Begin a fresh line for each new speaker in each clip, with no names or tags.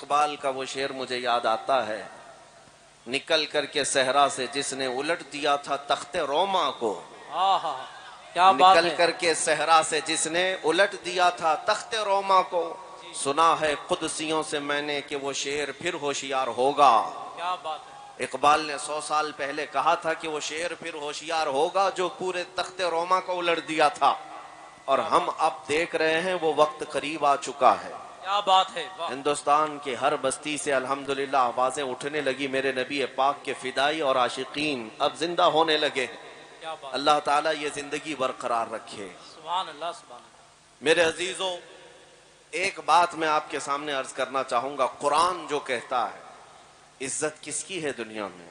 اقبال کا وہ شعر مجھے یاد آتا ہے، نکل کر کے صحرا سے جس نے الٹ دیا تھا تخت روما کو،
کیا بات
نکل
ہے،
کر کے صحرا سے جس نے الٹ دیا تھا تخت روما کو، سنا ہے قدسیوں سے میں نے کہ وہ شعر پھر ہوشیار ہوگا۔
کیا بات ہے،
اقبال نے 100 سال پہلے کہا تھا کہ وہ شعر پھر ہوشیار ہوگا جو پورے تخت روما کو الٹ دیا تھا، اور ہم اب دیکھ رہے ہیں وہ وقت قریب آ چکا ہے۔
کیا بات ہے، واہ،
ہندوستان کے ہر بستی سے الحمدللہ آوازیں اٹھنے لگی، میرے نبی پاک کے فدائی اور عاشقین اب زندہ ہونے لگے۔
کیا بات،
اللہ تعالیٰ یہ زندگی برقرار رکھے۔
سبحان اللہ، سبحان اللہ،
میرے عزیزوں، ایک بات میں آپ کے سامنے عرض کرنا چاہوں گا، قرآن جو کہتا ہے عزت کس کی ہے دنیا میں،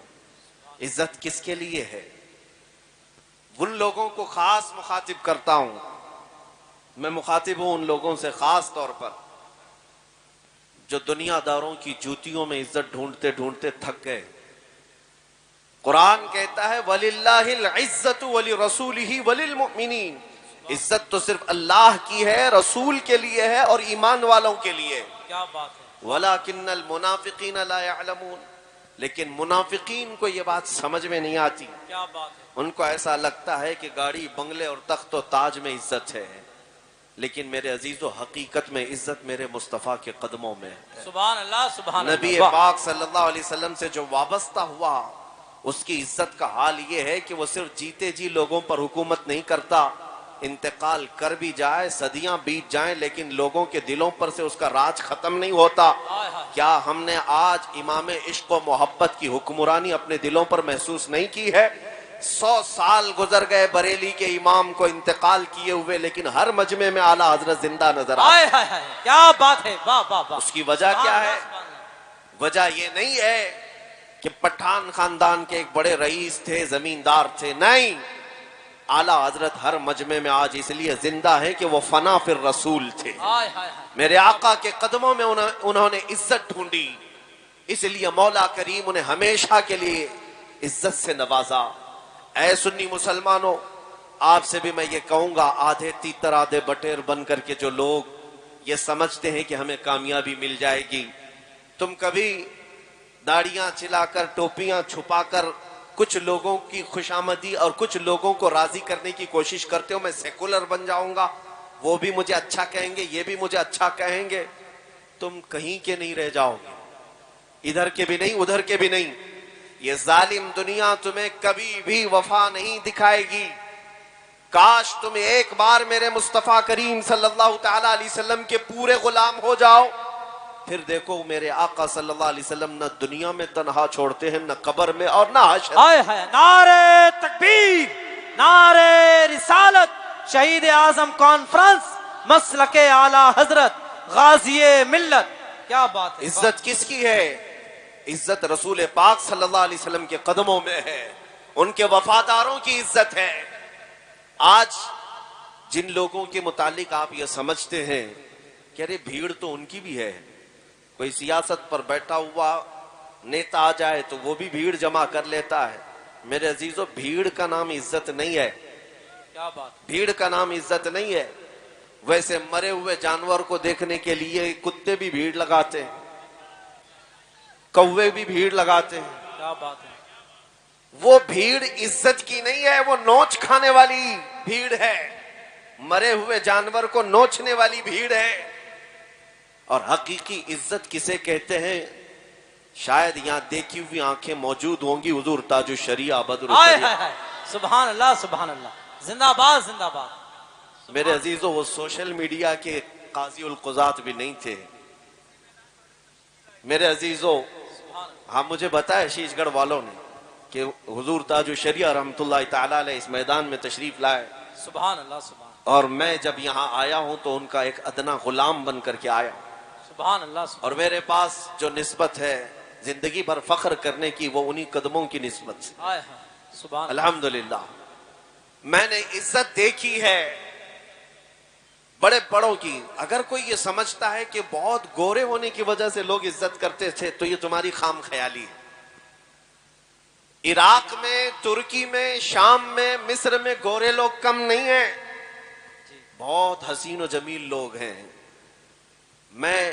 عزت کس کے لیے ہے، ان لوگوں کو خاص مخاطب کرتا ہوں، میں مخاطب ہوں ان لوگوں سے خاص طور پر جو دنیا داروں کی جوتیوں میں عزت ڈھونڈتے ڈھونڈتے تھک گئے۔ قرآن کہتا ہے وَلِلَّهِ الْعِزَّةُ وَلِرَسُولِهِ وَلِلْمُؤْمِنِينَ، عزت تو صرف اللہ کی ہے، رسول کے لیے ہے اور ایمان والوں کے لیے۔
کیا بات ہے،
وَلَكِنَّ الْمُنَافِقِينَ لَا يَعْلَمُونَ، لیکن منافقین کو یہ بات سمجھ میں نہیں آتی،
کیا بات ہے،
ان کو ایسا لگتا ہے کہ گاڑی بنگلے اور تخت و تاج میں عزت ہے، لیکن میرے عزیزو حقیقت میں عزت میرے مصطفیٰ کے قدموں میں ہے۔
سبحان اللہ، سبحان
نبی
اللہ، واہ،
پاک صلی اللہ علیہ وسلم سے جو وابستہ ہوا اس کی عزت کا حال یہ ہے کہ وہ صرف جیتے جی لوگوں پر حکومت نہیں کرتا، انتقال کر بھی جائے، صدیاں بیت جائیں، لیکن لوگوں کے دلوں پر سے اس کا راج ختم نہیں ہوتا۔
ہائے ہائے،
کیا ہم نے آج امام عشق و محبت کی حکمرانی اپنے دلوں پر محسوس نہیں کی ہے؟ 100 سال گزر گئے بریلی کے امام کو انتقال کیے ہوئے، لیکن ہر مجمع میں اعلیٰ حضرت زندہ نظر آتے۔
ہائے ہائے ہائے، کیا بات ہے، واہ واہ واہ،
اس کی وجہ
سبحان
کیا
اللہ،
ہے؟
سبحان اللہ،
وجہ یہ نہیں ہے کہ پٹھان خاندان کے ایک بڑے رئیس تھے، زمیندار تھے، نہیں، اعلیٰ حضرت ہر مجمع میں آج اس لیے زندہ ہے کہ وہ فنا فی الرسول تھے۔
ہائے ہائے ہائے،
میرے آقا کے قدموں میں انہوں نے عزت ڈھونڈی، اس لیے مولا کریم انہیں ہمیشہ کے لیے عزت سے نوازا۔ اے سنی مسلمانوں، آپ سے بھی میں یہ کہوں گا، آدھے تیتر آدھے بٹیر بن کر کے جو لوگ یہ سمجھتے ہیں کہ ہمیں کامیابی مل جائے گی، تم کبھی داڑیاں چلا کر ٹوپیاں چھپا کر کچھ لوگوں کی خوشامدی اور کچھ لوگوں کو راضی کرنے کی کوشش کرتے ہو، میں سیکولر بن جاؤں گا، وہ بھی مجھے اچھا کہیں گے، یہ بھی مجھے اچھا کہیں گے، تم کہیں کے نہیں رہ جاؤ گے، ادھر کے بھی نہیں ادھر کے بھی نہیں۔ یہ ظالم دنیا تمہیں کبھی بھی وفا نہیں دکھائے گی۔ کاش تم ایک بار میرے مصطفیٰ کریم صلی اللہ تعالی علیہ وسلم کے پورے غلام ہو جاؤ، پھر دیکھو میرے آقا صلی اللہ علیہ وسلم نہ دنیا میں تنہا چھوڑتے ہیں، نہ قبر میں اور نہ حشر۔
ہائے ہائے، نعرے تکبیر، نعرے رسالت، شہید اعظم کانفرنس، مسلک اعلی حضرت، غازی ملت، کیا بات ہے،
عزت کس کی ہے؟ عزت رسول پاک صلی اللہ علیہ وسلم کے قدموں میں ہے، ان کے وفاداروں کی عزت ہے۔ آج جن لوگوں کے متعلق آپ یہ سمجھتے ہیں کہ ارے بھیڑ تو ان کی بھی ہے، کوئی سیاست پر بیٹھا ہوا نیتا آ جائے تو وہ بھی بھیڑ جمع کر لیتا ہے، میرے عزیزو بھیڑ کا نام عزت نہیں ہے،
کیا بات،
بھیڑ کا نام عزت نہیں ہے۔ ویسے مرے ہوئے جانور کو دیکھنے کے لیے کتے بھی بھیڑ لگاتے ہیں، کوے بھی بھیڑ لگاتے ہیں،
کیا بات ہے،
وہ بھیڑ عزت کی نہیں ہے، وہ نوچ کھانے والی بھیڑ ہے، مرے ہوئے جانور کو نوچنے والی بھیڑ ہے۔ اور حقیقی عزت کسے کہتے ہیں؟ شاید یہاں دیکھی ہوئی آنکھیں موجود ہوں گی، حضور تاج الشریعہ بدر
ہائے
الشریعہ،
ہائے ہائے، سبحان اللہ، سبحان اللہ، زندہ باد، زندہ باد،
میرے عزیزو وہ سوشل میڈیا کے قاضی القضات بھی نہیں تھے۔ میرے عزیزو، ہاں مجھے بتایا شیش گڑھ والوں نے کہ حضور تاج الشریعہ رحمۃ اللہ تعالی علیہ اس میدان میں تشریف لائے،
سبحان اللہ، سبحان
اور میں جب یہاں آیا ہوں تو ان کا ایک ادنا غلام بن کر کے آیا ہوں،
سبحان اللہ، سبحان
اور میرے پاس جو نسبت ہے زندگی بھر فخر کرنے کی وہ انہی قدموں کی نسبت سے،
ہائے ہائے، سبحان اللہ،
الحمدللہ میں نے عزت دیکھی ہے بڑے بڑوں کی۔ اگر کوئی یہ سمجھتا ہے کہ بہت گورے ہونے کی وجہ سے لوگ عزت کرتے تھے تو یہ تمہاری خام خیالی ہے۔ عراق میں، ترکی میں، شام میں، مصر میں گورے لوگ کم نہیں ہیں، بہت حسین و جمیل لوگ ہیں۔ میں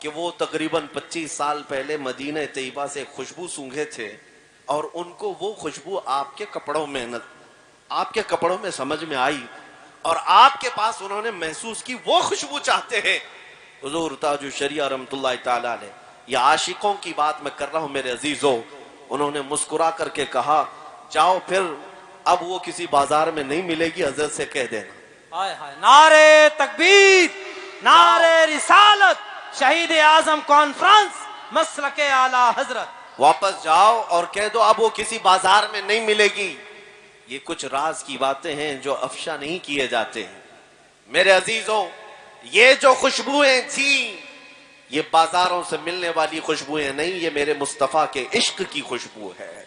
کہ وہ تقریباً 25 سال پہلے مدینہ طیبہ سے خوشبو سونگھے تھے اور ان کو وہ خوشبو آپ کے کپڑوں میں سمجھ میں آئی اور آپ کے پاس انہوں نے محسوس کی وہ خوشبو چاہتے ہیں. حضور تاج الشریعہ رحمۃ اللہ تعالی علیہ، یہ عاشقوں کی بات میں کر رہا ہوں میرے عزیزوں. انہوں نے مسکرا کر کے کہا جاؤ پھر اب وہ کسی بازار میں نہیں ملے گی، حضرت سے کہہ دینا.
ہائے ہائے، نعرے تکبیر، نعرے رسالت، شہید اعظم کانفرنس، مسلک اعلی حضرت.
واپس جاؤ اور کہہ دو اب وہ کسی بازار میں نہیں ملے گی. یہ کچھ راز کی باتیں ہیں جو افشا نہیں کیے جاتے ہیں. میرے عزیزوں، یہ جو خوشبوئیں تھیں یہ بازاروں سے ملنے والی خوشبوئیں نہیں، یہ میرے مصطفیٰ کے عشق کی خوشبو ہے.